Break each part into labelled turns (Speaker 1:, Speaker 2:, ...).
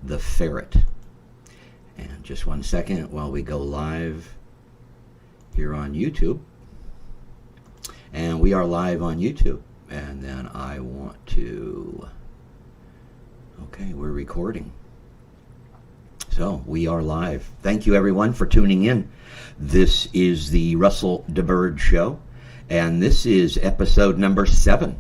Speaker 1: the ferret. And just one second while we go live here on YouTube. And we are live on YouTube. And then I want to... Okay, we're recording. So we are live. Thank you everyone for tuning in. This is the Russell DibirdShow, and this is episode number 7.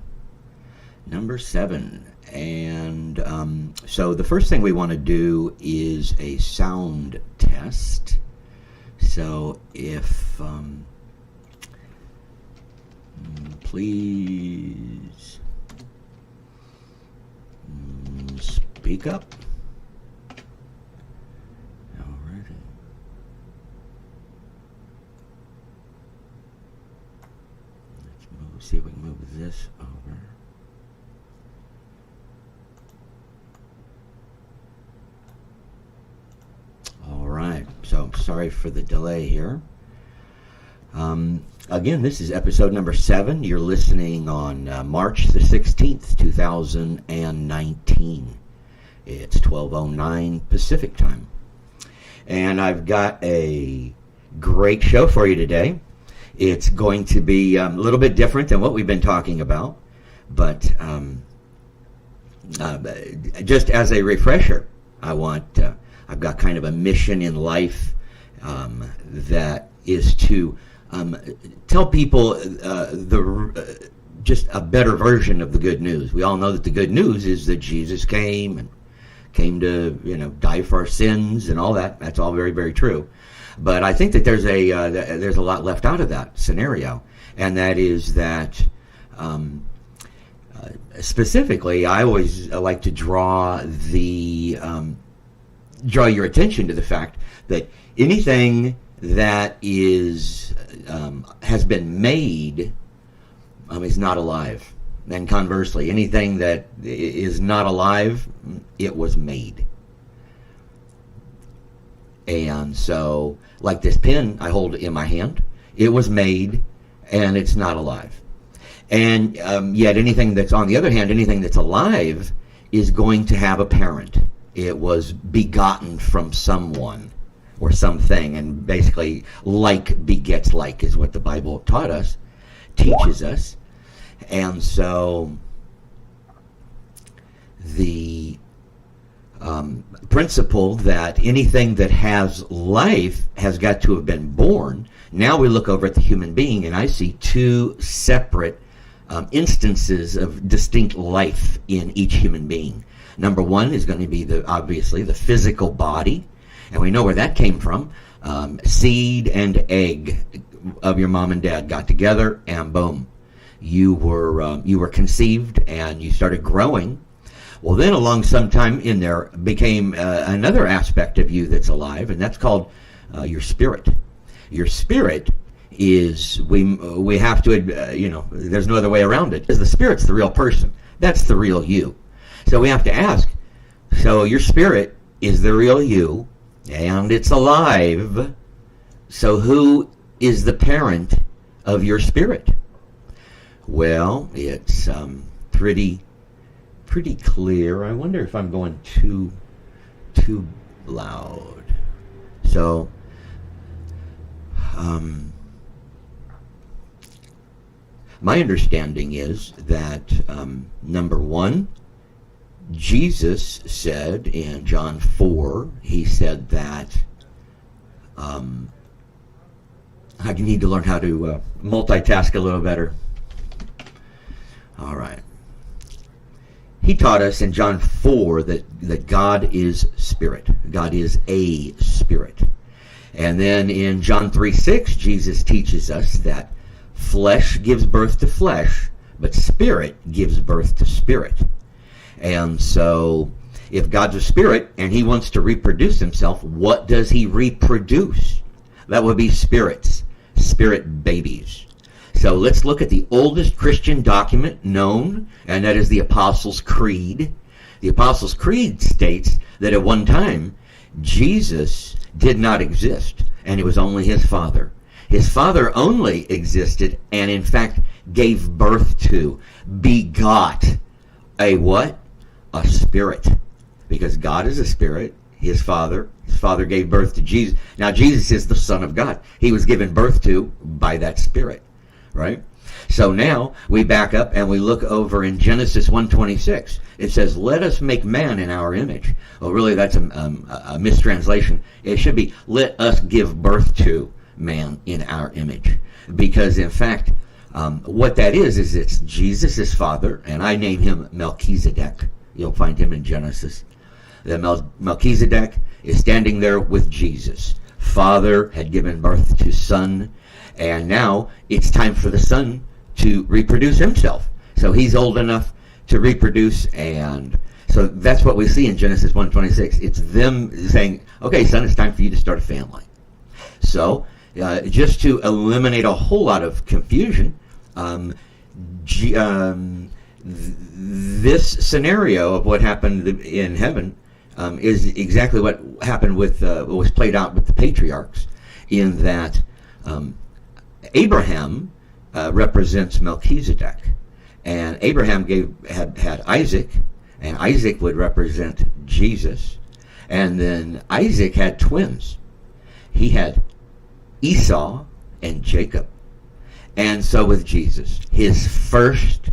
Speaker 1: Number 7. And so the first thing we want to do is a sound test. So if please speak up. Alrighty. Let's see if we can move this over. All right. So sorry for the delay here. Again, this is episode number 7. You're listening on March the 16th, 2019. It's 12:09 Pacific time. And I've got a great show for you today. It's going to be a little bit different than what we've been talking about. But just as a refresher, I've got kind of a mission in life that is to tell people just a better version of the good news. We all know that the good news is that Jesus came to die for our sins and all that. That's all very, very true. But I think that there's a lot left out of that scenario, and that is that specifically, I always like to draw your attention to the fact that anything that has been made is not alive. And conversely, anything that is not alive, it was made. And so, like this pen I hold in my hand, it was made and it's not alive. And yet anything that's, on the other hand, anything that's alive is going to have a parent. It was begotten from someone or something, and basically like begets like is what the Bible taught us, teaches us. And so the principle that anything that has life has got to have been born. Now we look over at the human being, and I see 2 separate instances of distinct life in each human being. Number 1 is going to be obviously the physical body, and we know where that came from. Seed and egg of your mom and dad got together, and boom, you were conceived and you started growing. Well, then along sometime in there became another aspect of you that's alive, and that's called your spirit. Your spirit is, we have to, there's no other way around it, is the spirit's the real person. That's the real you. So we have to ask, so your spirit is the real you, and it's alive, so who is the parent of your spirit? Well, it's pretty clear. I wonder if I'm going too loud. So, my understanding is that, number 1, Jesus said in John 4, he said that I need to learn how to multitask a little better. All right. He taught us in John 4 that God is spirit. God is a spirit. And then in John 3:6, Jesus teaches us that flesh gives birth to flesh, but spirit gives birth to spirit. And so if God's a spirit and he wants to reproduce himself, what does he reproduce? That would be spirits, spirit babies. So let's look at the oldest Christian document known, and that is the Apostles' Creed. The Apostles' Creed states that at one time, Jesus did not exist, and it was only his Father. His Father only existed, and in fact gave birth to, begot a what? A spirit. because God is a spirit. His father gave birth to Jesus. Now Jesus is the Son of God. He was given birth to by that spirit, right? So now we back up and we look over in Genesis 1:26. It says, "Let us make man in our image." Well, really, that's a mistranslation. It should be, "Let us give birth to man in our image," because in fact, what that is it's Jesus' father, and I name him Melchizedek. You'll find him in Genesis. The Melchizedek is standing there with Jesus. Father had given birth to son, and now it's time for the son to reproduce himself. So he's old enough to reproduce, and so that's what we see in Genesis 1:26. It's them saying, "Okay, son, it's time for you to start a family." So just to eliminate a whole lot of confusion, this scenario of what happened in heaven is exactly what happened with what was played out with the patriarchs, in that Abraham represents Melchizedek, and Abraham had Isaac, and Isaac would represent Jesus, and then Isaac had twins. He had Esau and Jacob. And so with Jesus, his first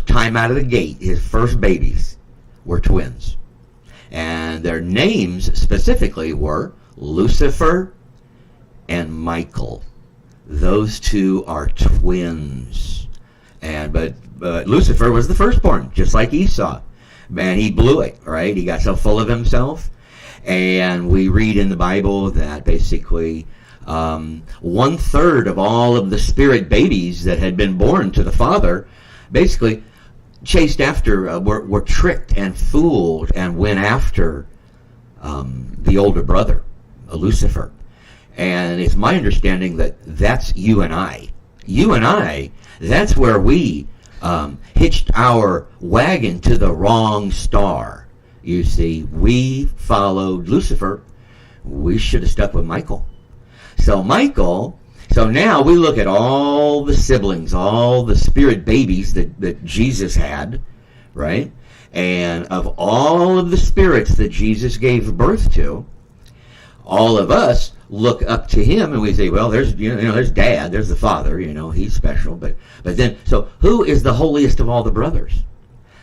Speaker 1: time out of the gate, his first babies were twins. And their names specifically were Lucifer and Michael. Those two are twins. But Lucifer was the firstborn, just like Esau. Man, he blew it, right? He got so full of himself. And we read in the Bible that basically 1/3 of all of the spirit babies that had been born to the father basically chased after, were tricked and fooled and went after the older brother, Lucifer. And it's my understanding that that's you and I. You and I, that's where we hitched our wagon to the wrong star. You see, we followed Lucifer. We should have stuck with Michael. So now we look at all the siblings, all the spirit babies that Jesus had, right? And of all of the spirits that Jesus gave birth to, all of us look up to him and we say, well, there's there's Dad, there's the Father, he's special. But then, so who is the holiest of all the brothers?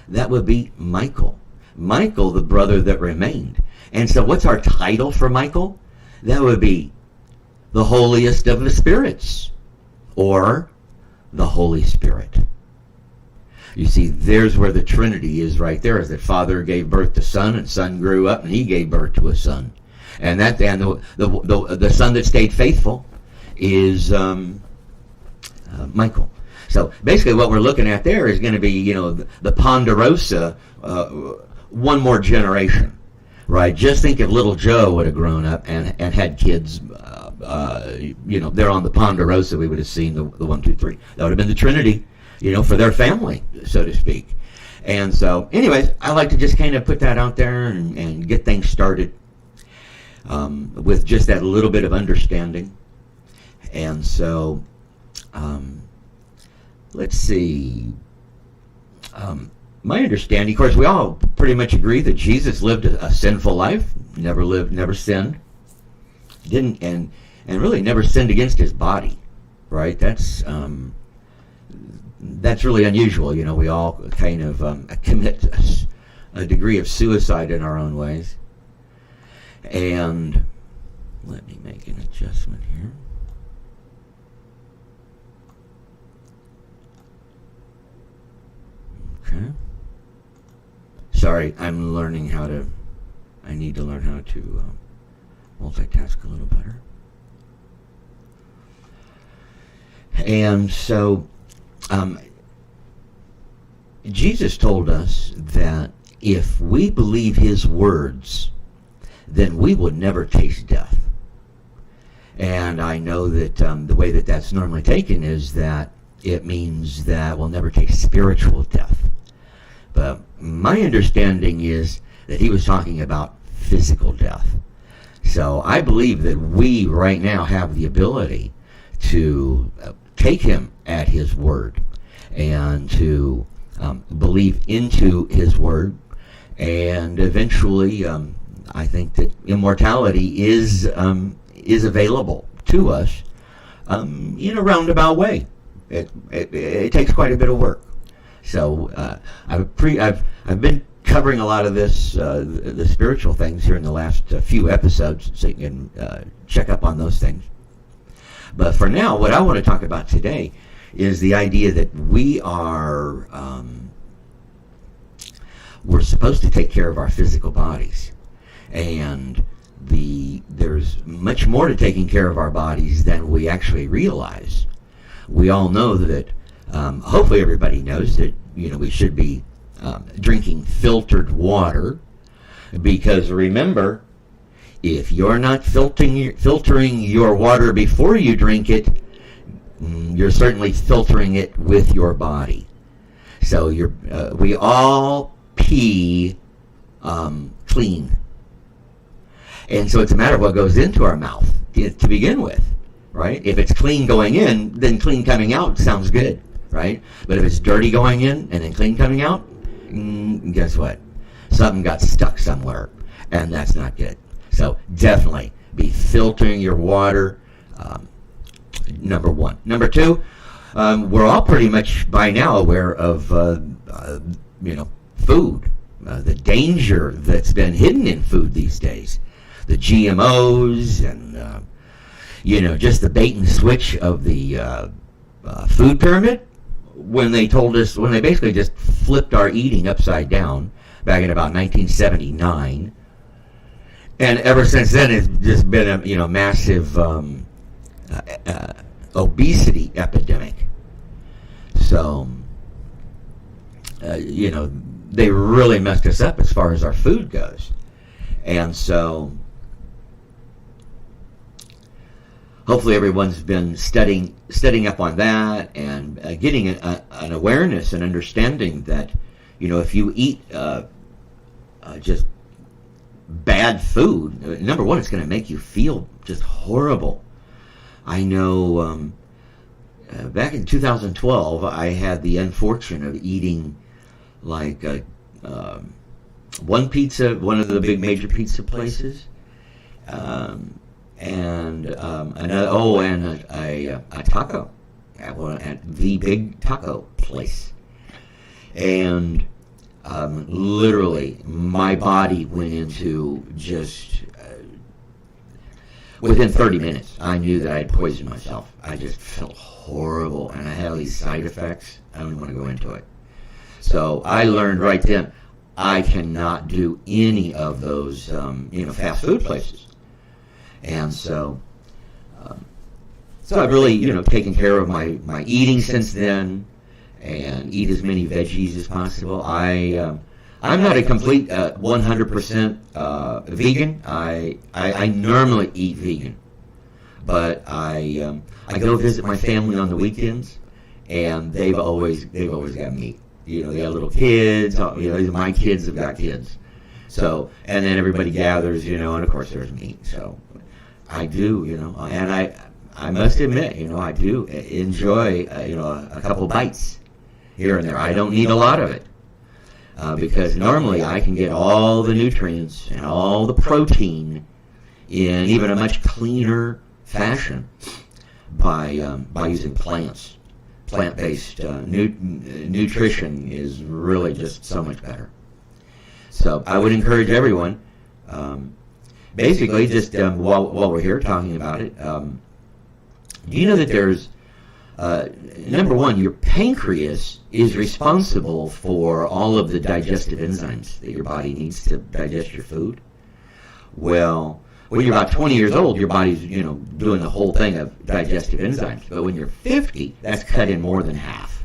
Speaker 1: That would be Michael. Michael, the brother that remained. And so what's our title for Michael? That would be the holiest of the spirits, or the Holy Spirit. You see, there's where the Trinity is right there, is that Father gave birth to Son, and Son grew up and he gave birth to a son. And the son that stayed faithful is Michael. So basically what we're looking at there is going to be, the Ponderosa, one more generation, right? Just think if little Joe would have grown up and had kids, they're on the Ponderosa, we would have seen the 1, 2, 3. That would have been the Trinity, for their family, so to speak. And so, anyways, I like to just kind of put that out there and get things started with just that little bit of understanding. And so, let's see. My understanding, of course, we all pretty much agree that Jesus lived a sinful life, never sinned, and really never sinned against his body, right? That's really unusual. We all kind of commit a degree of suicide in our own ways. And let me make an adjustment here. Okay. Sorry, I need to learn how to multitask a little better. And so, Jesus told us that if we believe his words, then we will never taste death. And I know that the way that that's normally taken is that it means that we'll never taste spiritual death. But my understanding is that he was talking about physical death. So I believe that we right now have the ability to take him at his word and to believe into his word And eventually, I think that immortality is available to us in a roundabout way. It takes quite a bit of work. So I've been covering a lot of this, the spiritual things here in the last few episodes, so you can check up on those things. But for now, what I want to talk about today is the idea that we're supposed to take care of our physical bodies, and there's much more to taking care of our bodies than we actually realize. We all know that, hopefully everybody knows that, we should be drinking filtered water, because remember, if you're not filtering your water before you drink it, you're certainly filtering it with your body. So we all pee clean. And so it's a matter of what goes into our mouth to begin with, right? If it's clean going in, then clean coming out sounds good, right? But if it's dirty going in and then clean coming out, guess what? Something got stuck somewhere, and that's not good. So definitely be filtering your water, number one. Number two, we're all pretty much by now aware of, food, the danger that's been hidden in food these days. The GMOs and, just the bait and switch of the food pyramid, when they basically just flipped our eating upside down back in about 1979. And ever since then, it's just been a massive obesity epidemic. So, they really messed us up as far as our food goes. And so, hopefully everyone's been studying up on that and getting an awareness and understanding that, if you eat just bad food, number one, it's going to make you feel just horrible. I know back in 2012, I had the unfortune of eating like one pizza, one of the big major pizza places, and a taco at the big taco place. And literally, my body went into just, within 30 minutes, I knew that I had poisoned myself. I just felt horrible, and I had all these side effects. I don't even want to go into it. So I learned right then, I cannot do any of those, fast food places. And so I've really, taken care of my eating since then, and eat as many veggies as possible. I'm not a complete 100% vegan. I normally eat vegan, but I go visit my family on the weekends, and they've always got meat. They got little kids. My kids have got kids. So, and then everybody gathers, and of course there's meat. So I do, and I must admit, I do enjoy, a couple bites here and there. I don't need a lot of it, because normally I can get all the nutrients and all the protein in even a much cleaner fashion by using plants. Plant-based nutrition is really just so much better. So I would encourage everyone, basically, just while we're here talking about it, do you know that there's, number one, your pancreas is responsible for all of the digestive enzymes that your body needs to digest your food? Well, when you're about 20 years old, your body's, doing the whole thing of digestive enzymes. But when you're 50, that's cut in more than half.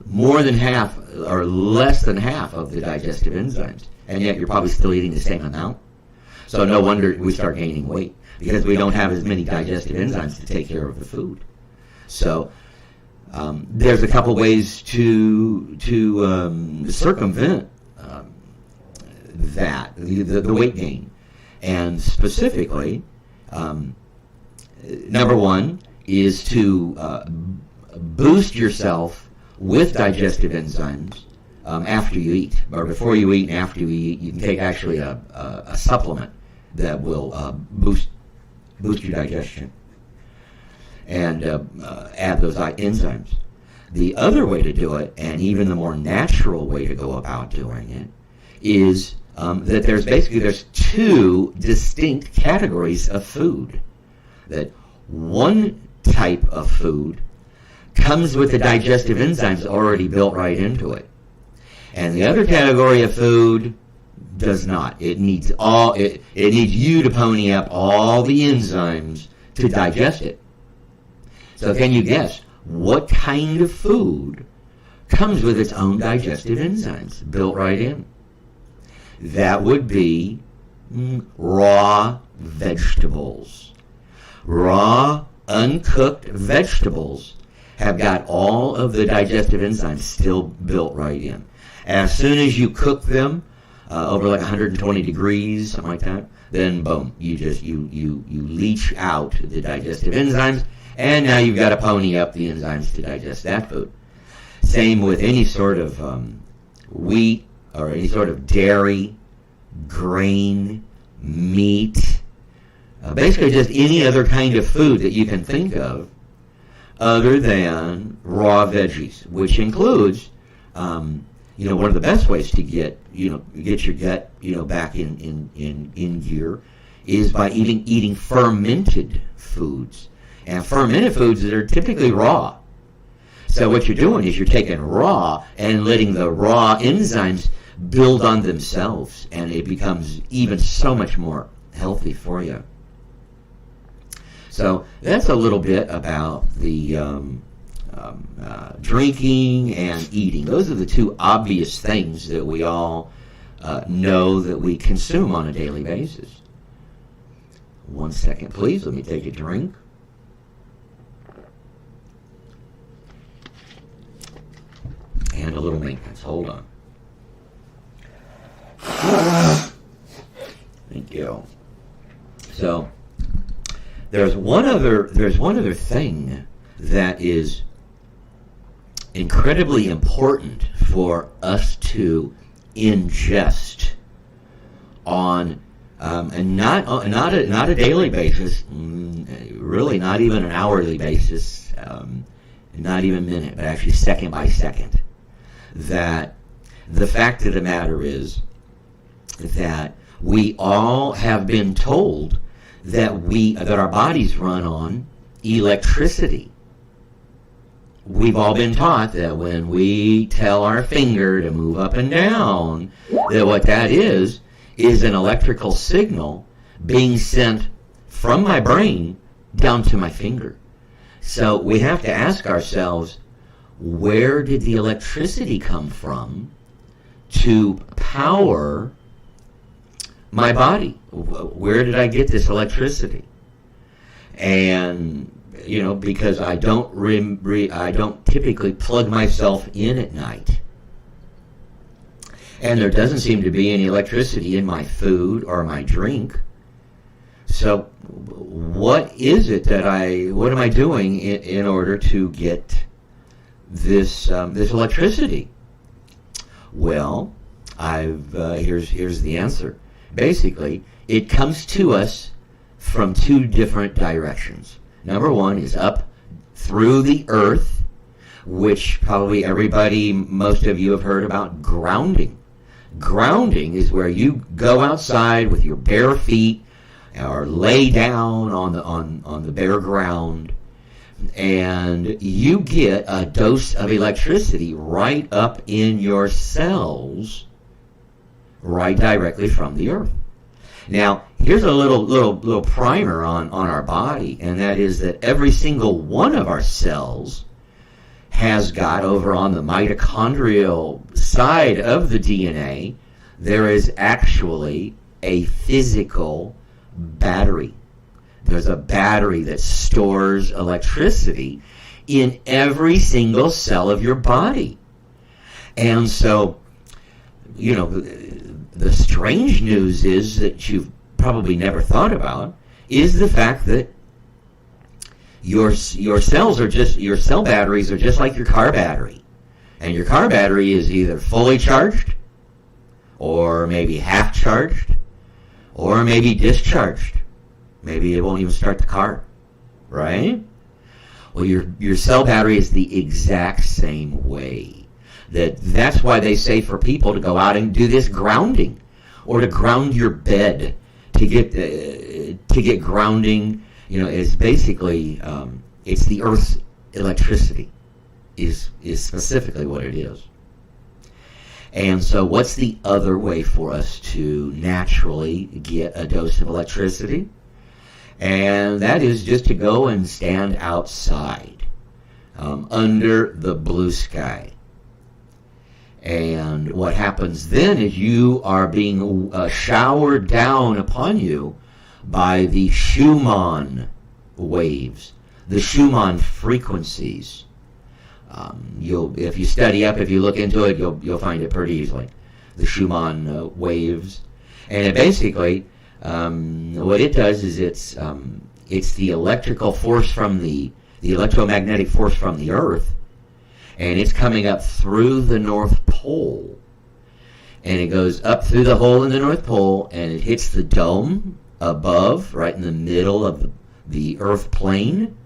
Speaker 1: More than half, or less than half of the digestive enzymes. And yet you're probably still eating the same amount. So no wonder we start gaining weight, because we don't have as many digestive enzymes to take care of the food. So there's a couple ways to circumvent that, the weight gain. And specifically, number one is to boost yourself with digestive enzymes after you eat, or before you eat and after you eat. You can take actually a supplement that will boost your digestion and add those enzymes. The other way to do it, and even the more natural way to go about doing it, is that there's two distinct categories of food. That one type of food comes with the digestive enzymes already built right into it, and the other category of food does not. It needs you to pony up all the enzymes to digest it. So can you guess what kind of food comes with its own digestive enzymes built right in? That would be raw vegetables. Raw, uncooked vegetables have got all of the digestive enzymes still built right in. As soon as you cook them over like 120 degrees, something like that, then boom, you leach out the digestive enzymes, and now you've got to pony up the enzymes to digest that food. Same with any sort of wheat or any sort of dairy, grain, meat, basically just any other kind of food that you can think of other than raw veggies, which includes one of the best ways to get your gut back in gear is by eating fermented foods, and fermented foods that are typically raw. So what you're doing is you're taking raw and letting the raw enzymes build on themselves, and it becomes even so much more healthy for you. So that's a little bit about the drinking and eating. Those are the two obvious things that we all know that we consume on a daily basis. 1 second, please. Let me take a drink. And a little maintenance. Hold on. Thank you. So there's one other thing that is incredibly important for us to ingest on and not a daily basis, really not even an hourly basis, not even minute, but actually second by second. That the fact of the matter is that we all have been told that our bodies run on electricity. We've all been taught that when we tell our finger to move up and down, that what that is an electrical signal being sent from my brain down to my finger. So we have to ask ourselves, where did the electricity come from to power my body? Where did I get this electricity? And because I don't typically plug myself in at night, and there doesn't seem to be any electricity in my food or my drink. So what am I doing in order to get this electricity? Well, here's the answer. Basically, it comes to us from two different directions. Number one is up through the earth, which probably most of you have heard about grounding. Grounding is where you go outside with your bare feet or lay down on the bare ground, and you get a dose of electricity right up in your cells, right directly from the earth. Now, here's a little primer on our body, and that is that every single one of our cells has got, over on the mitochondrial side of the DNA, there is actually a physical battery. There's a battery that stores electricity in every single cell of your body. And so, the strange news is that you've probably never thought about is the fact that your cell batteries are just like your car battery. And your car battery is either fully charged, or maybe half charged, or maybe discharged. Maybe it won't even start the car, right? Well, your cell battery is the exact same way. That's why they say for people to go out and do this grounding, or to ground your bed. To get grounding, is basically it's the Earth's electricity is specifically what it is. And so what's the other way for us to naturally get a dose of electricity? And that is just to go and stand outside under the blue sky. And what happens then is you are being showered down upon you by the Schumann waves, the Schumann frequencies. If you study up, if you look into it, you'll find it pretty easily. The Schumann waves, and it basically what it does is it's the electrical force from the electromagnetic force from the Earth, and it's coming up through the North Pole, and it goes up through the hole in the North Pole, and it hits the dome above, right in the middle of the Earth plane,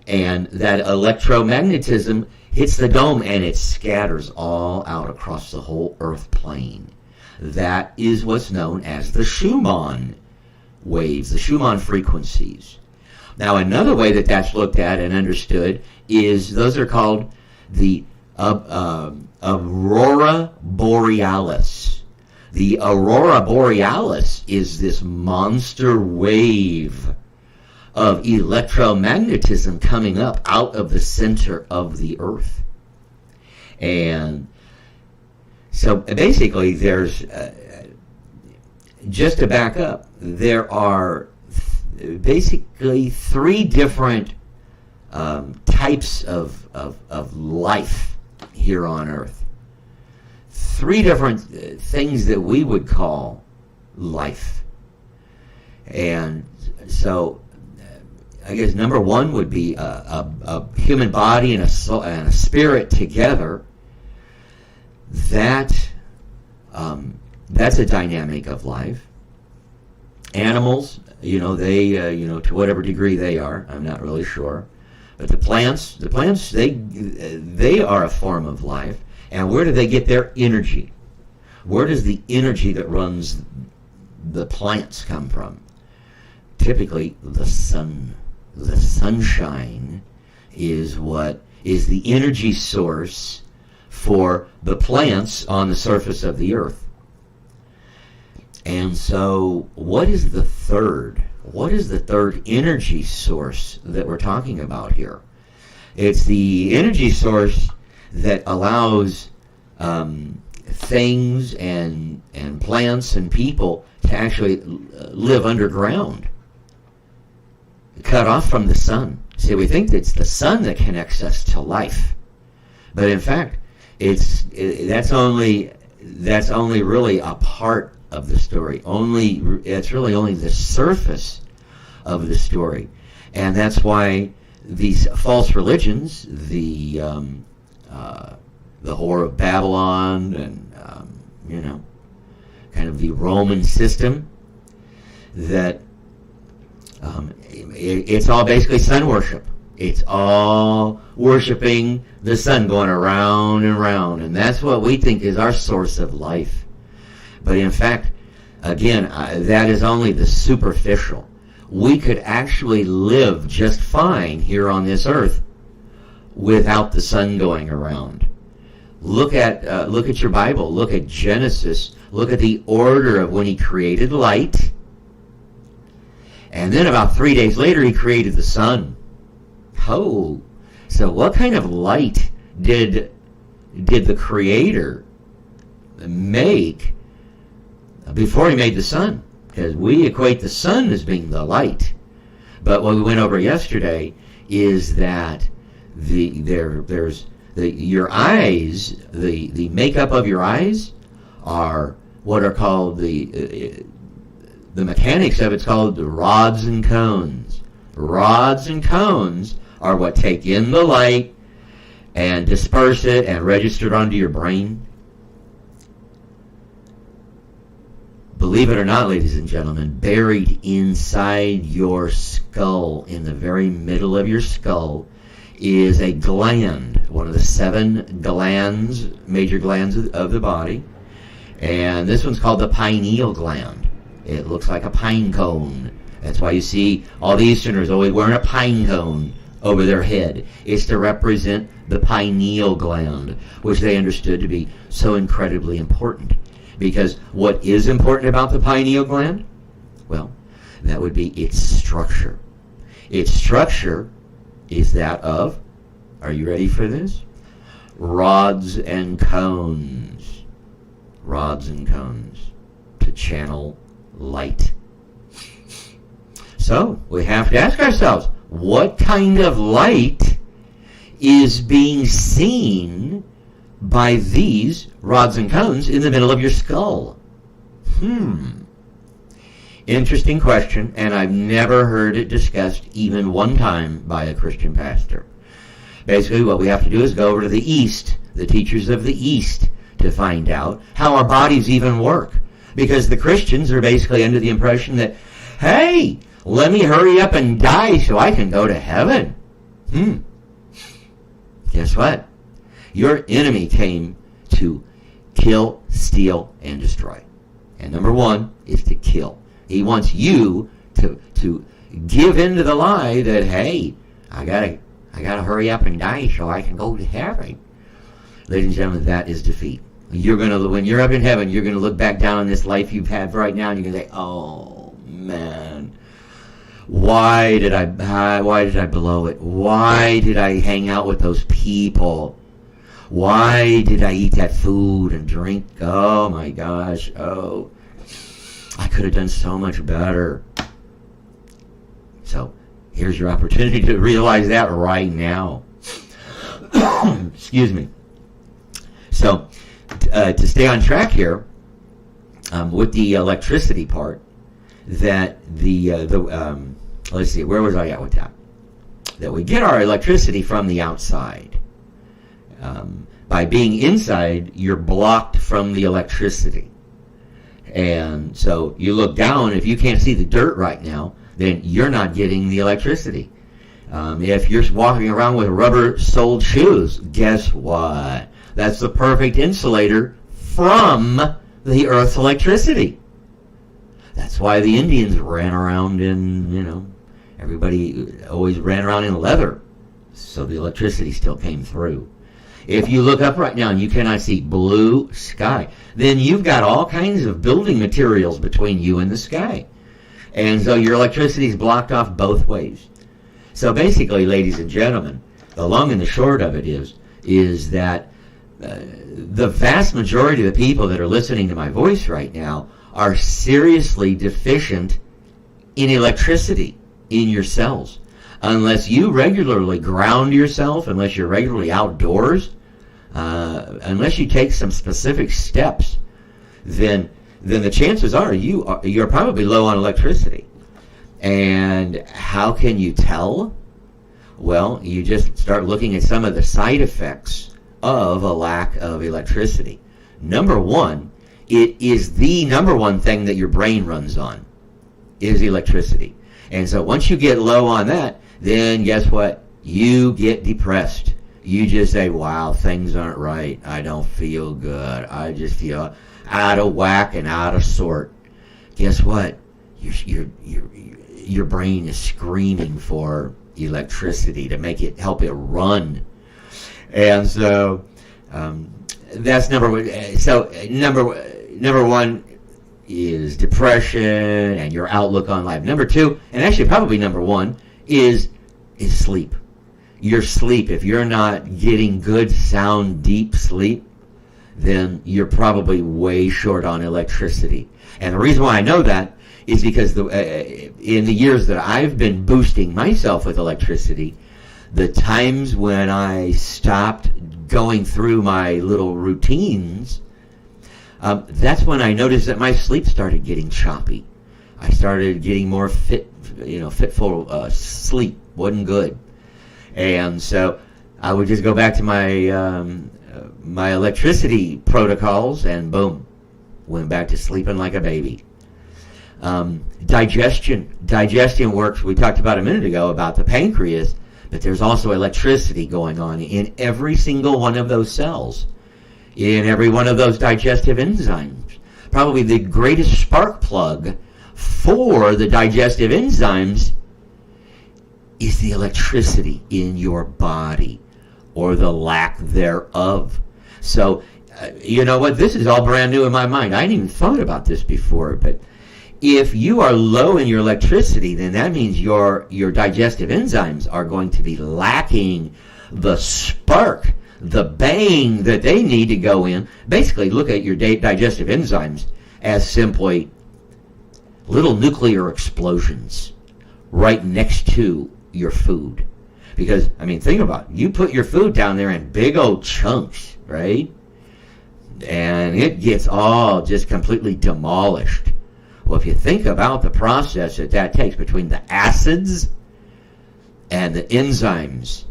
Speaker 1: and that electromagnetism hits the dome, and it scatters all out across the whole Earth plane. That is what's known as the Schumann waves, the Schumann frequencies. Now, another way that that's looked at and understood is those are called the Aurora Borealis. The Aurora Borealis is this monster wave of electromagnetism coming up out of the center of the Earth. And so basically there's, just to back up, there are basically three different types of life here on Earth. Three different things that we would call life. And so I guess number one would be a human body and a soul and a spirit together. That's a dynamic of life. Animals, they, to whatever degree they are, I'm not really sure. But the plants, they are a form of life. And where do they get their energy? Where does the energy that runs the plants come from? Typically, the sun. The sunshine is what is the energy source for the plants on the surface of the Earth. And so what is the third energy source that we're talking about here? It's the energy source that allows things and plants and people to actually live underground, cut off from the sun. See, we think that it's the sun that connects us to life, but in fact, that's only really a part of the story. It's really only the surface of the story, and that's why these false religions, the Whore of Babylon, and kind of the Roman system, that it's all basically sun worship. It's all worshiping the sun, going around and around, and that's what we think is our source of life. But in fact, again, that is only the superficial. We could actually live just fine here on this earth without the sun going around. Look at your Bible. Look at Genesis. Look at the order of when he created light. And then about 3 days later, he created the sun. Oh, so what kind of light did the Creator make before he made the sun? Because we equate the sun as being the light. But what we went over yesterday is that your eyes, the makeup of your eyes are what are called the mechanics of it's called the rods and cones. Rods and cones are what take in the light and disperse it and register it onto your brain? Believe it or not, ladies and gentlemen, buried inside your skull, in the very middle of your skull, is a gland, one of the 7 glands, major glands of the body. And this one's called the pineal gland. It looks like a pine cone. That's why you see all the Easterners always wearing a pine cone over their head. It's to represent the pineal gland, which they understood to be so incredibly important. Because what is important about the pineal gland? Well, that would be its structure. Its structure is that of, are you ready for this? Rods and cones. Rods and cones to channel light. So we have to ask ourselves, what kind of light is being seen by these rods and cones in the middle of your skull? Interesting question, and I've never heard it discussed even one time by a Christian pastor. Basically, what we have to do is go over to the East, the teachers of the East, to find out how our bodies even work. Because the Christians are basically under the impression that, hey, let me hurry up and die so I can go to heaven. Guess what? Your enemy came to kill, steal, and destroy. And number 1 is to kill. He wants you to give in to the lie that, hey, I gotta hurry up and die so I can go to heaven. Ladies and gentlemen, that is defeat. When you're up in heaven, you're gonna look back down on this life you've had right now, and you're gonna say, oh man, why did I blow it? Why did I hang out with those people? Why did I eat that food and drink? Oh my gosh. Oh, I could have done so much better. So here's your opportunity to realize that right now. Excuse me. So to stay on track here with the electricity part, that let's see, where was I at with that? That we get our electricity from the outside. By being inside, you're blocked from the electricity. And so you look down, if you can't see the dirt right now, then you're not getting the electricity. If you're walking around with rubber-soled shoes, guess what? That's the perfect insulator from the Earth's electricity. That's why the Indians ran around in, everybody always ran around in leather, so the electricity still came through. If you look up right now and you cannot see blue sky, then you've got all kinds of building materials between you and the sky. And so your electricity is blocked off both ways. So basically, ladies and gentlemen, the long and the short of it is that the vast majority of the people that are listening to my voice right now are seriously deficient in electricity in your cells. Unless you regularly ground yourself, unless you're regularly outdoors, unless you take some specific steps, then the chances are you're probably low on electricity. And how can you tell? Well, you just start looking at some of the side effects of a lack of electricity. Number 1, it is the number 1 thing that your brain runs on, is electricity. And so once you get low on that, then guess what? You get depressed. You just say, wow, things aren't right. I don't feel good. I just feel out of whack and out of sort. Guess what? Your brain is screaming for electricity to help it run. And so that's number 1. So number 1 is depression and your outlook on life. Number 2, and actually probably number 1, is sleep. Your sleep. If you're not getting good, sound, deep sleep, then you're probably way short on electricity. And the reason why I know that is because in the years that I've been boosting myself with electricity, the times when I stopped going through my little routines, that's when I noticed that my sleep started getting choppy. I started getting more fitful sleep. Wasn't good. And so I would just go back to my electricity protocols, and boom, went back to sleeping like a baby. Digestion works. We talked about a minute ago about the pancreas, but there's also electricity going on in every single one of those cells, in every one of those digestive enzymes. Probably the greatest spark plug for the digestive enzymes is the electricity in your body, or the lack thereof. So, you know what? This is all brand new in my mind. I hadn't even thought about this before, but if you are low in your electricity, then that means your digestive enzymes are going to be lacking the spark, the bang that they need to go in. Basically, look at your digestive enzymes as simply little nuclear explosions right next to your food. Because, I mean, think about it. You put your food down there in big old chunks, right? And it gets all just completely demolished. Well, if you think about the process that takes between the acids and the enzymes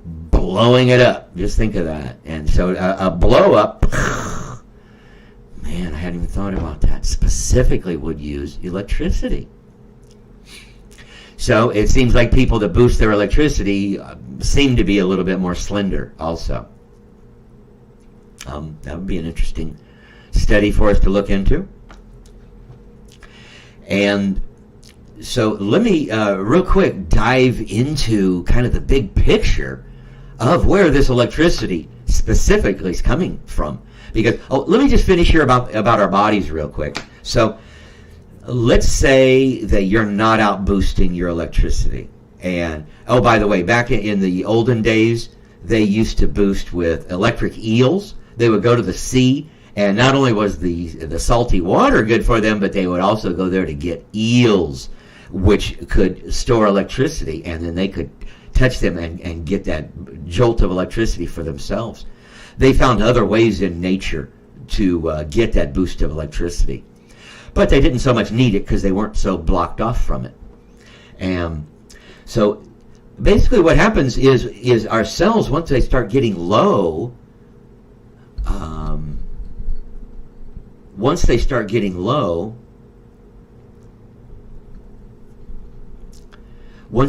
Speaker 1: blowing it up, just think of that. And so a blow up, man, I hadn't even thought about that, specifically would use electricity. So it seems like people that boost their electricity seem to be a little bit more slender also. That would be an interesting study for us to look into. And so let me real quick dive into kind of the big picture of where this electricity specifically is coming from. Because, let me just finish here about our bodies real quick. So let's say that you're not out boosting your electricity. And, oh, by the way, back in the olden days, they used to boost with electric eels. They would go to the sea, and not only was the salty water good for them, but they would also go there to get eels, which could store electricity, and then they could touch them and get that jolt of electricity for themselves. They found other ways in nature to get that boost of electricity. But they didn't so much need it because they weren't so blocked off from it. And so basically what happens is our cells, once they start getting low, once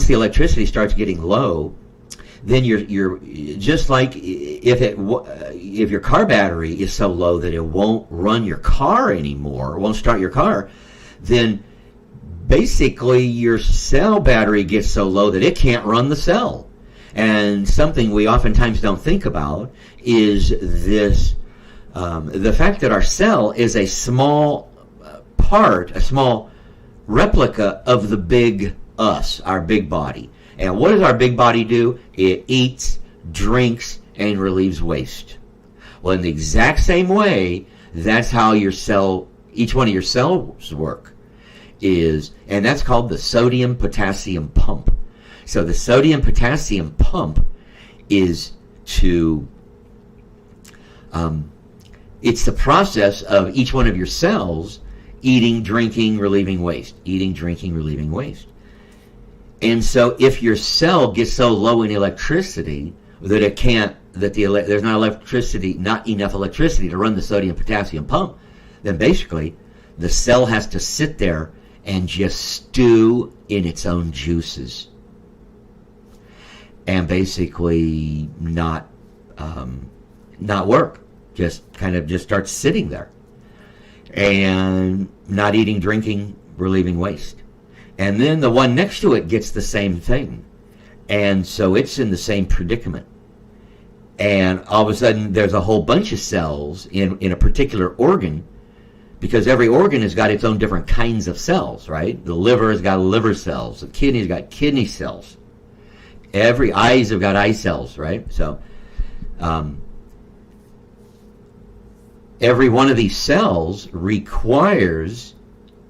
Speaker 1: the electricity starts getting low, then you're just like if your car battery is so low that it won't run your car anymore, won't start your car, then basically your cell battery gets so low that it can't run the cell. And something we oftentimes don't think about is this, the fact that our cell is a small part, a small replica of the big us, our big body. And what does our big body do? It eats, drinks, and relieves waste. Well, in the exact same way, that's how your cell, each one of your cells work, and that's called the sodium-potassium pump. So the sodium-potassium pump is it's the process of each one of your cells eating, drinking, relieving waste. Eating, drinking, relieving waste. And so if your cell gets so low in electricity that it can't, there's not enough electricity to run the sodium-potassium pump, then basically the cell has to sit there and just stew in its own juices. And basically not work. Just kind of just start sitting there. And not eating, drinking, relieving waste. And then the one next to it gets the same thing. And so it's in the same predicament. And all of a sudden there's a whole bunch of cells in a particular organ, because every organ has got its own different kinds of cells, right? The liver has got liver cells. The kidney's got kidney cells. Every eyes have got eye cells, right? So every one of these cells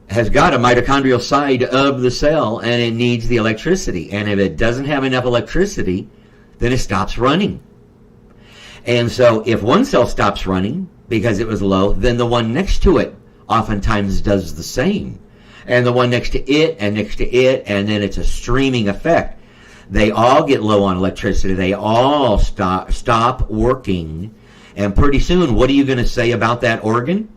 Speaker 1: has got a mitochondrial side of the cell, and it needs the electricity. And if it doesn't have enough electricity, then it stops running. And so if one cell stops running because it was low, then the one next to it oftentimes does the same. And the one next to it, and next to it, and then it's a streaming effect. They all get low on electricity. They all stop working. And pretty soon, what are you going to say about that organ?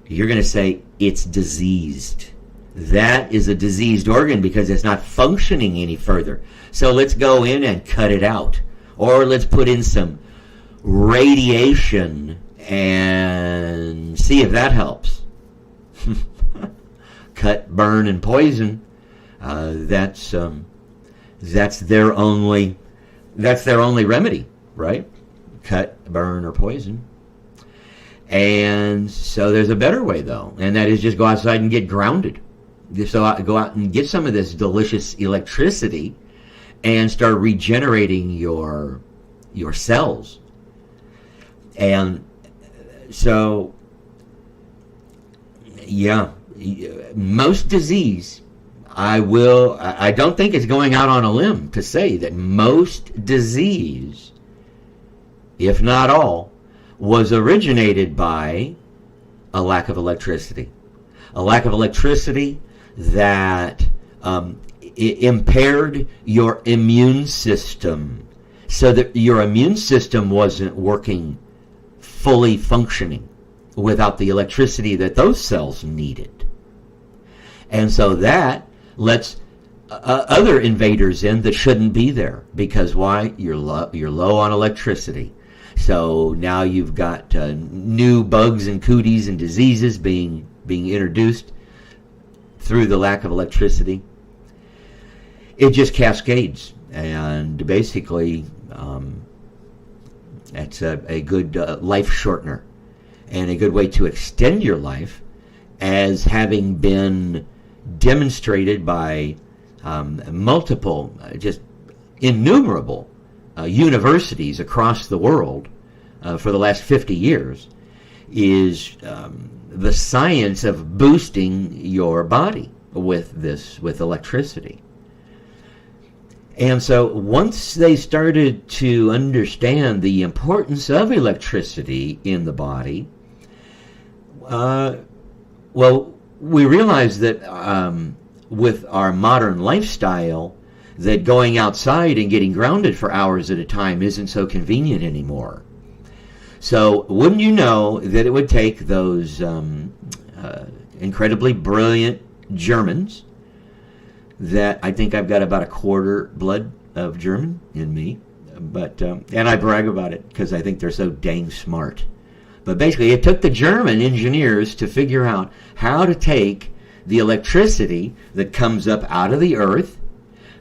Speaker 1: You're going to say it's diseased. That is a diseased organ because it's not functioning any further. So let's go in and cut it out. Or let's put in some radiation and see if that helps. Cut, burn, and poison. That's their only remedy, right? Cut, burn, or poison. And so there's a better way, though, and that is just go outside and get grounded. So go out and get some of this delicious electricity and start regenerating your cells. And so, yeah, most disease, I don't think it's going out on a limb to say that most disease, if not all, was originated by a lack of electricity. A lack of electricity that impaired your immune system so that your immune system wasn't working fully functioning without the electricity that those cells needed. And so that lets other invaders in that shouldn't be there. Because why? You're low on electricity. So now you've got new bugs and cooties and diseases being introduced through the lack of electricity. It just cascades, and basically that's a good life shortener and a good way to extend your life, as having been demonstrated by multiple, just innumerable universities across the world for the last 50 years, is the science of boosting your body with electricity. And so once they started to understand the importance of electricity in the body, well, we realized that with our modern lifestyle, that going outside and getting grounded for hours at a time isn't so convenient anymore. So wouldn't you know that it would take those incredibly brilliant Germans, that I think I've got about a quarter blood of German in me, but and I brag about it because I think they're so dang smart. But basically, it took the German engineers to figure out how to take the electricity that comes up out of the earth,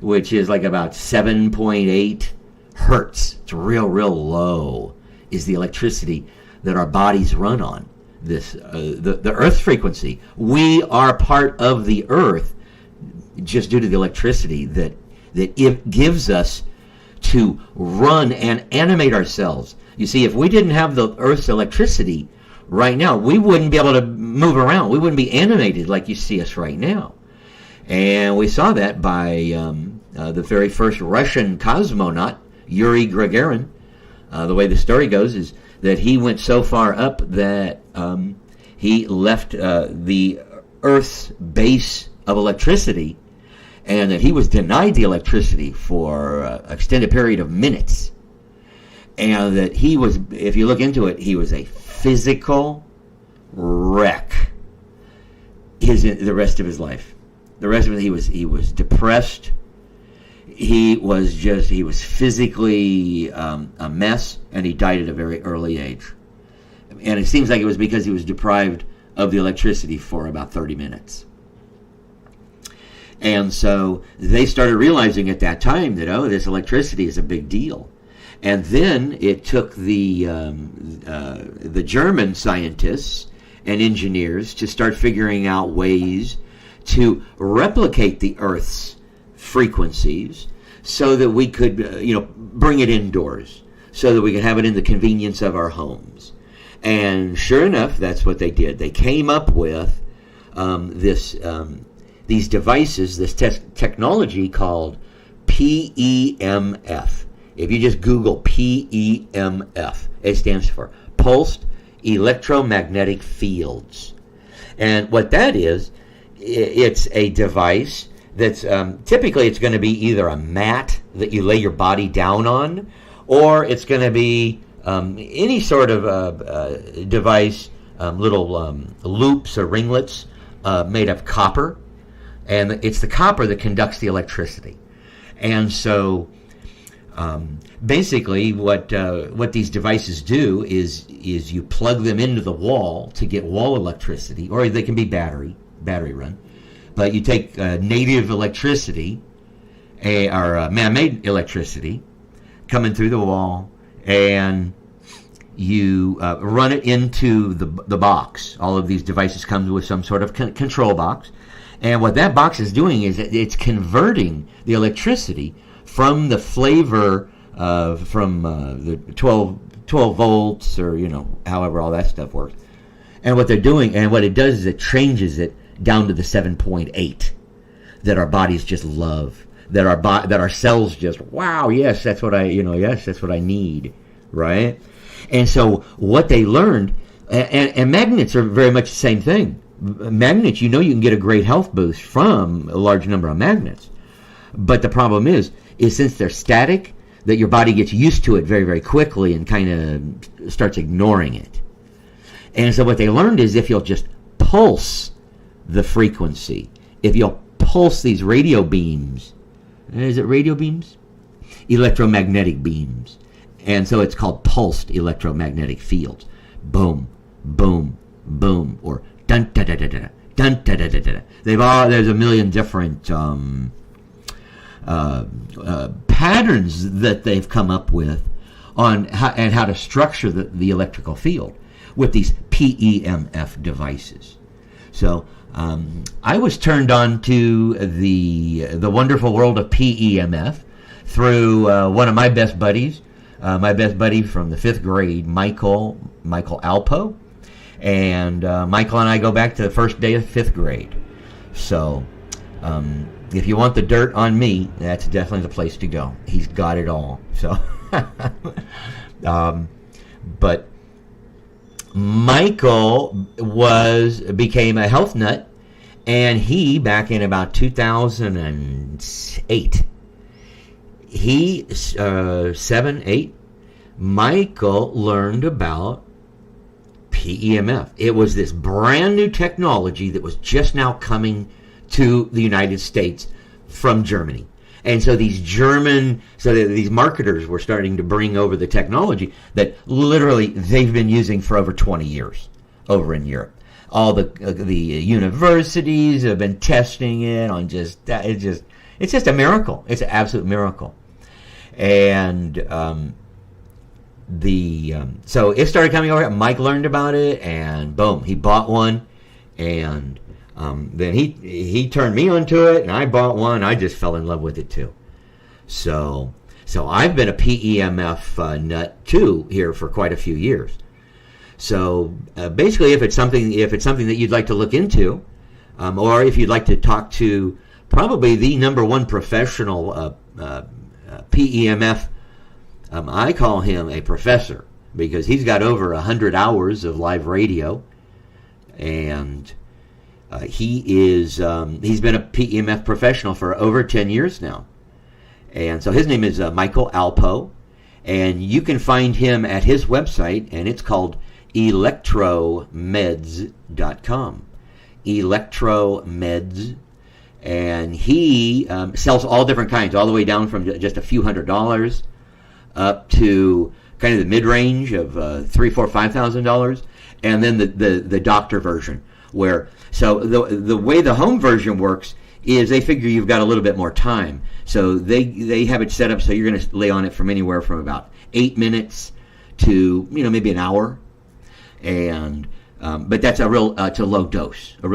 Speaker 1: which is like about 7.8 hertz. It's real low, is the electricity that our bodies run on. This the Earth's frequency. We are part of the Earth just due to the electricity that it gives us to run and animate ourselves. You see, if we didn't have the Earth's electricity right now, we wouldn't be able to move around. We wouldn't be animated like you see us right now. And we saw that by the very first Russian cosmonaut, Yuri Gagarin. The way the story goes is that he went so far up that he left the Earth's base of electricity, and that he was denied the electricity for an extended period of minutes. And that he was, if you look into it, he was a physical wreck the rest of his life. The rest of it, he was depressed. He was physically a mess, and he died at a very early age. And it seems like it was because he was deprived of the electricity for about 30 minutes. And so they started realizing at that time that, this electricity is a big deal. And then it took the German scientists and engineers to start figuring out ways to replicate the Earth's frequencies so that we could, bring it indoors, so that we could have it in the convenience of our homes. And sure enough, that's what they did. They came up with these devices, this technology called PEMF. If you just Google PEMF, it stands for Pulsed Electromagnetic Fields. And what that is, it's a device that's typically it's going to be either a mat that you lay your body down on, or it's going to be any sort of device, little loops or ringlets made of copper, and it's the copper that conducts the electricity. And so basically what these devices do is you plug them into the wall to get wall electricity, or they can be battery run. But you take native electricity, or man-made electricity, coming through the wall, and you run it into the box. All of these devices come with some sort of control box. And what that box is doing is it's converting the electricity from the flavor from the 12 volts, or, however all that stuff works. And what they're doing, and what it does is it changes it down to the 7.8 that our bodies just love, that our cells just, wow, yes, that's what I need, right? And so what they learned, and magnets are very much the same thing. Magnets, you can get a great health boost from a large number of magnets. But the problem is since they're static, that your body gets used to it very, very quickly and kind of starts ignoring it. And so what they learned is if you'll just pulse the frequency, if you'll pulse these radio beams, is it radio beams? Electromagnetic beams. And so it's called pulsed electromagnetic fields. Boom, boom, boom, or dun da da da da, dun da da da da. There's a million different patterns that they've come up with on how to structure the electrical field with these PEMF devices. So I was turned on to the wonderful world of PEMF through one of my best buddies, my best buddy from the 5th grade, Michael Alpo. And Michael and I go back to the first day of 5th grade. So if you want the dirt on me, that's definitely the place to go. He's got it all. So, but Michael became a health nut, and he, back in about 2008, 7, 8, Michael learned about PEMF. It was this brand new technology that was just now coming to the United States from Germany. And so these marketers were starting to bring over the technology that literally they've been using for over 20 years over in Europe. All the universities have been testing it on it's just a miracle. It's an absolute miracle. And so it started coming over. Mike learned about it, and boom, he bought one, and then he turned me onto it, and I bought one. I just fell in love with it too. So I've been a PEMF nut too here for quite a few years. So basically, if it's something that you'd like to look into, or if you'd like to talk to probably the number one professional PEMF, I call him a professor because he's got over 100 hours of live radio, and he's been a PEMF professional for over 10 years now. And so his name is Michael Alpo, and you can find him at his website, and it's called ElectroMeds.com. ElectroMeds. And he sells all different kinds, all the way down from just a few $100s up to kind of the mid-range of $3,000, $4,000, $5,000, and then the doctor version. So the way the home version works is they figure you've got a little bit more time, so they have it set up so you're going to lay on it from anywhere from about 8 minutes to maybe an hour, and but that's it's a low dose of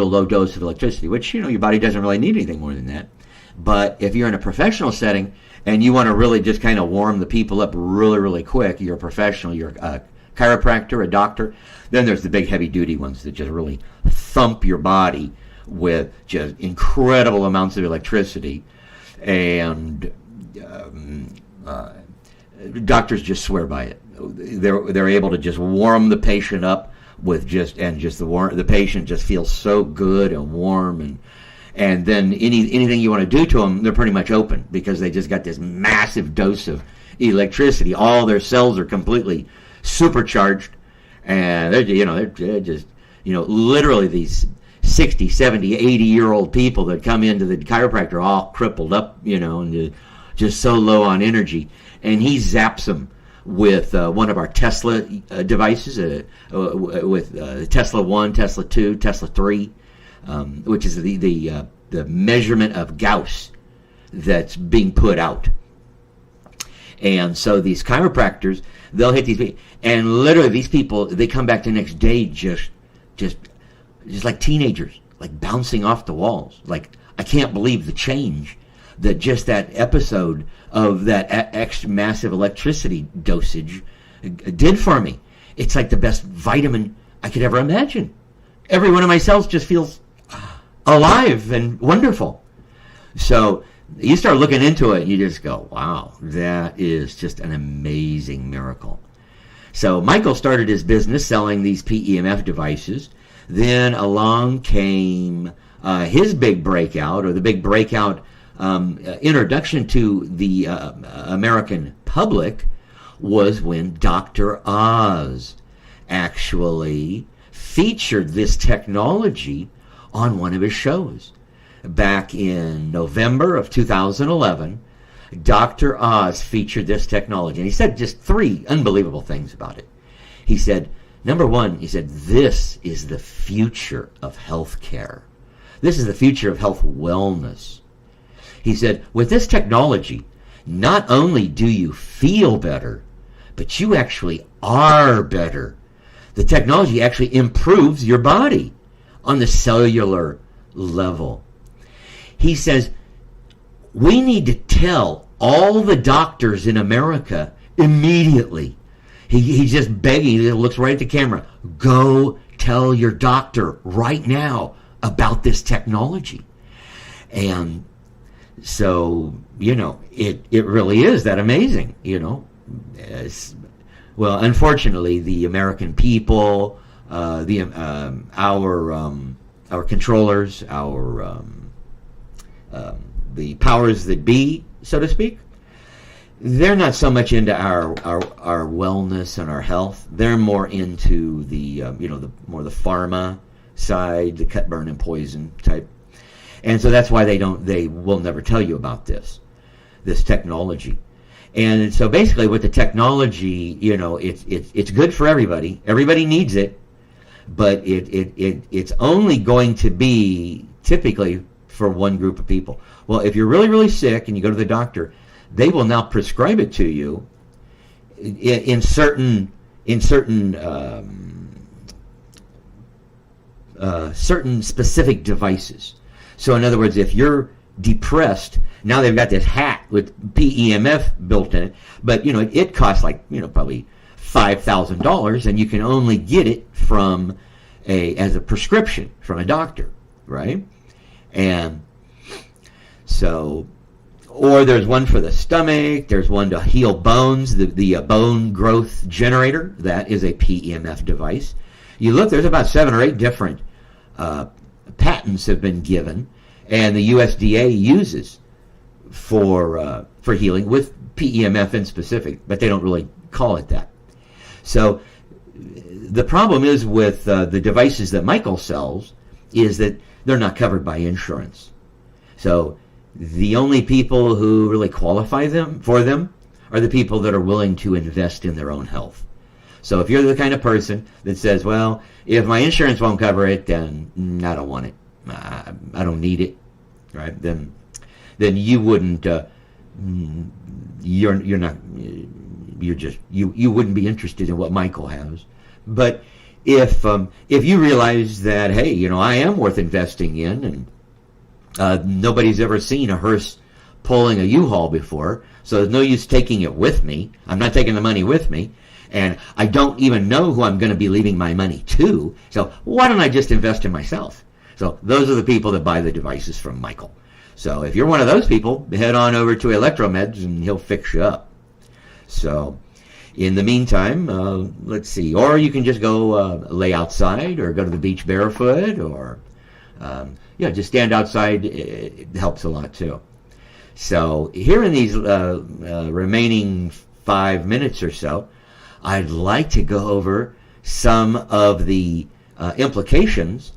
Speaker 1: electricity, which your body doesn't really need anything more than that. But if you're in a professional setting and you want to really just kind of warm the people up really, really quick, you're a professional, you're a chiropractor, a doctor, then there's the big heavy-duty ones that just really thump your body with just incredible amounts of electricity. And doctors just swear by it. They're able to just warm the patient up with the patient just feels so good and warm, And then anything you want to do to them, they're pretty much open because they just got this massive dose of electricity. All their cells are completely supercharged, and they're just literally these 60, 70, 80-year-old people that come into the chiropractor all crippled up, and just so low on energy. And he zaps them with one of our Tesla devices, with Tesla 1, Tesla 2, Tesla 3, which is the measurement of Gauss that's being put out. And so these chiropractors, they'll hit these people, and literally these people, they come back the next day just like teenagers, like bouncing off the walls. Like, I can't believe the change that just that episode of that extra massive electricity dosage did for me. It's like the best vitamin I could ever imagine. Every one of my cells just feels alive and wonderful. So you start looking into it, and you just go, wow, that is just an amazing miracle. So Michael started his business selling these PEMF devices. Then along came his big breakout, or the big breakout introduction to the American public, was when Dr. Oz actually featured this technology on one of his shows. Back in November of 2011, Dr. Oz featured this technology, and he said just 3 unbelievable things about it. He said, number one, he said, this is the future of healthcare. This is the future of health wellness. He said, with this technology, not only do you feel better, but you actually are better. The technology actually improves your body on the cellular level. He says, we need to tell all the doctors in America immediately. He's just begging, he looks right at the camera, go tell your doctor right now about this technology. And so, it really is that amazing, well, unfortunately, the American people, our controllers, the powers that be, so to speak, they're not so much into our wellness and our health. They're more into the the pharma side, the cut, burn, and poison type. And so that's why they will never tell you about this technology. And so basically with the technology, it's good for everybody. Everybody needs it, but it's only going to be typically for one group of people. Well, if you're really, really sick and you go to the doctor, they will now prescribe it to you in certain specific devices. So in other words, if you're depressed, now they've got this hat with PEMF built in it, but it costs like probably $5,000, and you can only get it from as a prescription from a doctor, right? And so, or there's one for the stomach, there's one to heal bones, the bone growth generator, that is a PEMF device. You look, there's about 7 or 8 different patents have been given, and the USDA uses for healing with PEMF in specific, but they don't really call it that. So the problem is with the devices that Michael sells is that they're not covered by insurance. So the only people who really qualify for them are the people that are willing to invest in their own health. So if you're the kind of person that says, well, if my insurance won't cover it, then I don't want it. I don't need it, right? Then you wouldn't. You wouldn't be interested in what Michael has. But if you realize that, hey, I am worth investing in, and nobody's ever seen a hearse pulling a U-Haul before, so there's no use taking it with me. I'm not taking the money with me. And I don't even know who I'm going to be leaving my money to. So why don't I just invest in myself? So those are the people that buy the devices from Michael. So if you're one of those people, head on over to ElectroMeds and he'll fix you up. So in the meantime, let's see. Or you can just go lay outside or go to the beach barefoot or Yeah, just stand outside. It helps a lot too. So here in these remaining 5 minutes or so, I'd like to go over some of the implications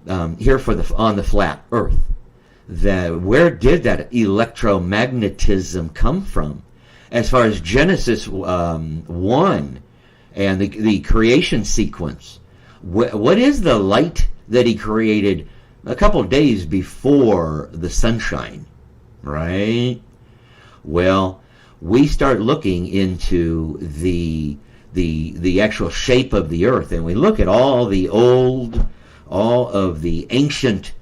Speaker 1: here on the flat Earth. Where did that electromagnetism come from? As far as Genesis 1 and the creation sequence, what is the light that he created a couple of days before the sunshine, right? Well, we start looking into the actual shape of the Earth, and we look at all of the ancient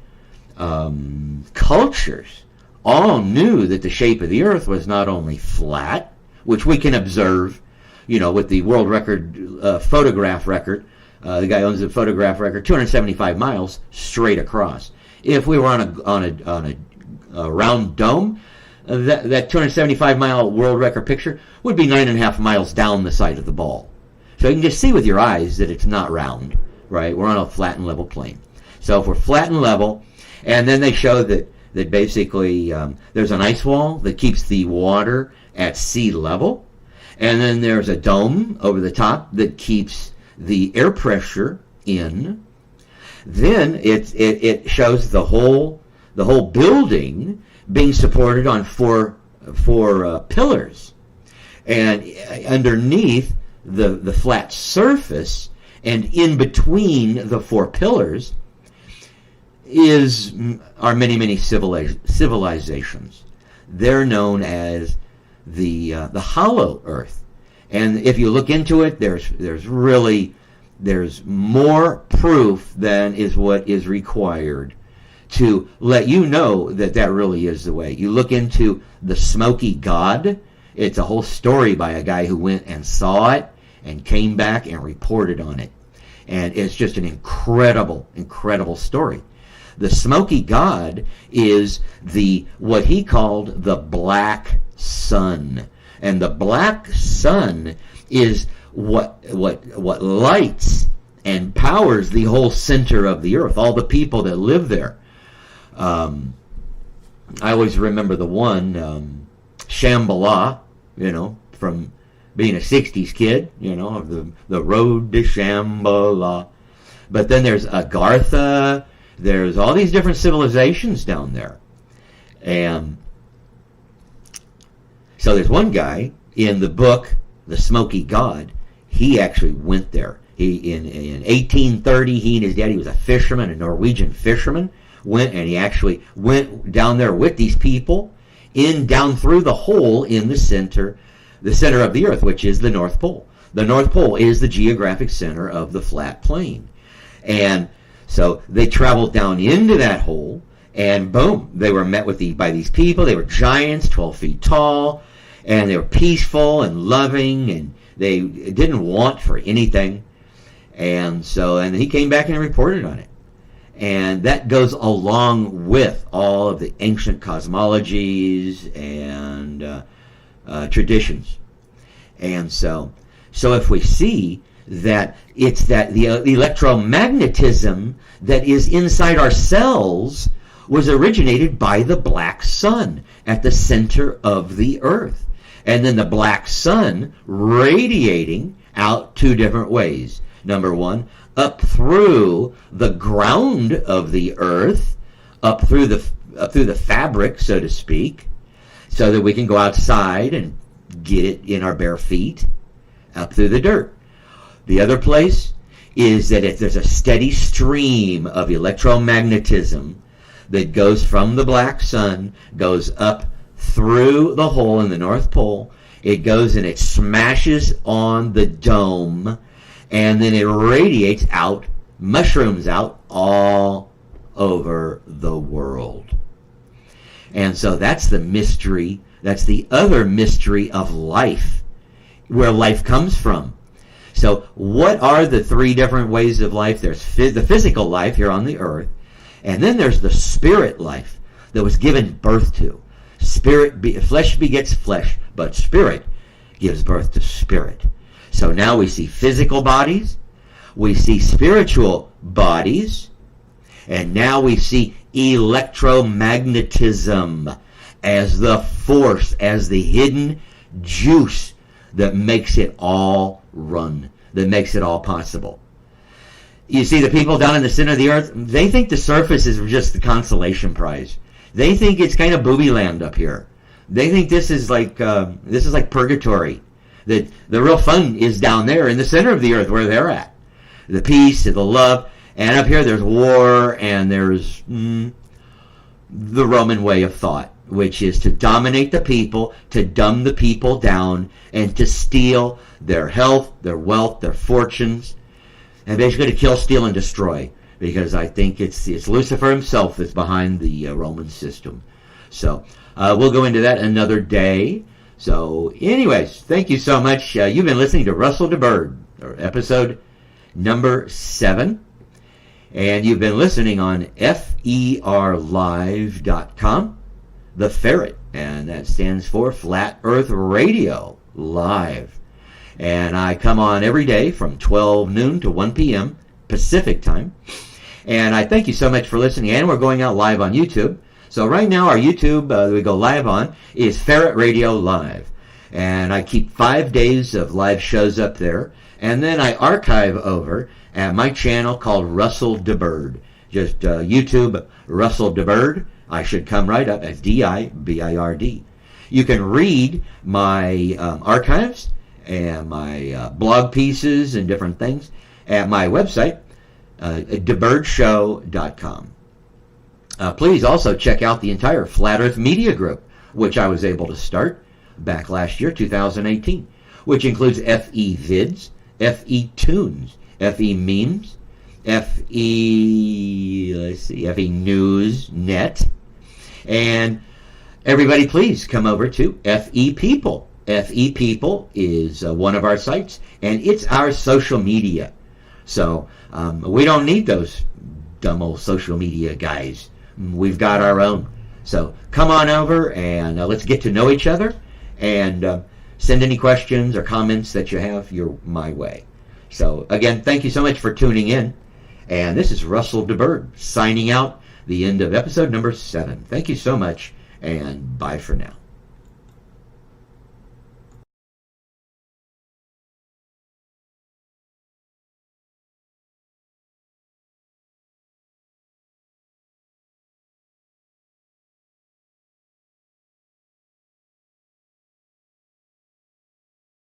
Speaker 1: cultures. All knew that the shape of the Earth was not only flat, which we can observe, with the world record photograph record. The guy owns a photograph record, 275 miles straight across. If we were on a round dome, that 275-mile world record picture would be 9.5 miles down the side of the ball. So you can just see with your eyes that it's not round, right? We're on a flat and level plane. So if we're flat and level, and then they show that basically there's an ice wall that keeps the water at sea level, and then there's a dome over the top that keeps the air pressure in. Then it shows the whole building being supported on four pillars, and underneath the flat surface and in between the four pillars are many civilizations. They're known as the hollow Earth. And if you look into it, there's more proof than is what is required to let you know that really is the way. You look into the Smoky God. It's a whole story by a guy who went and saw it and came back and reported on it. And it's just an incredible story. The Smoky God is what he called the Black Sun. And the Black Sun is what lights and powers the whole center of the Earth, all the people that live there. I always remember the one, Shambhala, from being a 60s kid, the road to Shambhala. But then there's Agartha, there's all these different civilizations down there. And so there's one guy in the book, The Smoky God. He actually went there. In 1830, he and his daddy was a fisherman, a Norwegian fisherman, he actually went down there with these people, down through the hole in the center of the Earth, which is the North Pole. The North Pole is the geographic center of the flat plane. And so they traveled down into that hole, and boom, they were met by these people. They were giants, 12 feet tall, and they were peaceful and loving, and they didn't want for anything. And he came back and reported on it. And that goes along with all of the ancient cosmologies and traditions. And so if we see that it's that the electromagnetism that is inside our cells was originated by the black sun at the center of the Earth. And then the black sun radiating out two different ways. Number one, up through the ground of the Earth, up through the fabric, so to speak, so that we can go outside and get it in our bare feet, up through the dirt. The other place is that if there's a steady stream of electromagnetism that goes from the black sun, goes up through the hole in the North Pole, it goes and it smashes on the dome, and then it radiates out, mushrooms out all over the world. And so that's the mystery. That's the other mystery of life, where life comes from. So what are the three different ways of life? There's the physical life here on the earth, and then there's the spirit life that was given birth to. Flesh begets flesh, but spirit gives birth to spirit. So now we see physical bodies, we see spiritual bodies, and now we see electromagnetism as the force, as the hidden juice that makes it all run, that makes it all possible. You see, the people down in the center of the earth, they think the surface is just the consolation prize. They think it's kind of booby land up here. They think this is like purgatory. That the real fun is down there in the center of the earth where they're at. The peace, the love, and up here there's war and there's the Roman way of thought, which is to dominate the people, to dumb the people down, and to steal their health, their wealth, their fortunes, and basically to kill, steal, and destroy. Because I think it's Lucifer himself that's behind the Roman system. So we'll go into that another day. So anyways, thank you so much. You've been listening to Russell DeBird, or episode number 7. And you've been listening on ferlive.com, the ferret, and that stands for Flat Earth Radio Live. And I come on every day from 12 noon to 1 p.m. Pacific time. And I thank you so much for listening. And we're going out live on YouTube. So right now our YouTube we go live on is Ferret Radio Live. And I keep 5 days of live shows up there. And then I archive over at my channel called Russell DeBird. Just YouTube Russell DeBird. I should come right up as DiBird. You can read my archives and my blog pieces and different things at my website, DibirdShow.com. Please also check out the entire Flat Earth Media Group, which I was able to start back last year, 2018, which includes FE Vids, FE Tunes, FE Memes, FE News Net, and everybody please come over to FE People. FE People is one of our sites, and it's our social media. So we don't need those dumb old social media guys. We've got our own. So come on over and let's get to know each other, and send any questions or comments that you have my way. So again, thank you so much for tuning in. And this is Russell DeBird signing out, the end of episode number 7. Thank you so much, and bye for now.